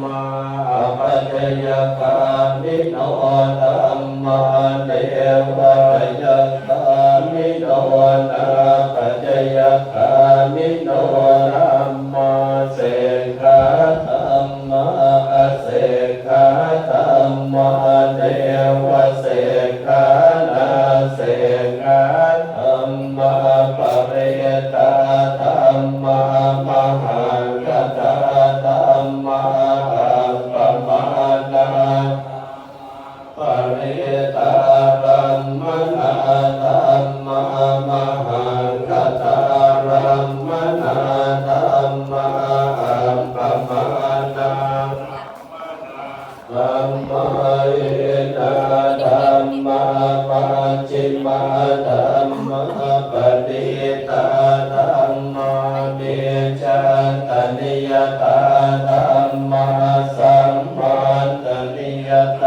มาปัจจยกามิโนธัมมาเทวปัจจยกามิโนนาปัจจยกามิโนธัมมาเสกขาธัมมาเสกขาธัมมาเทวเสกขานาเสกขาธัมมาปริยตาธัมมามหังคตาธัมมาปมานาปริยตาธัมมนาธัมมามหังคตาธัมมนาธัมมาปมานาธัมมาเยนะธัมมาปัจฉิมาธัมมาปฏิตาธัมมาเมจาตนิยตาธัมมาสัมมาตนิยต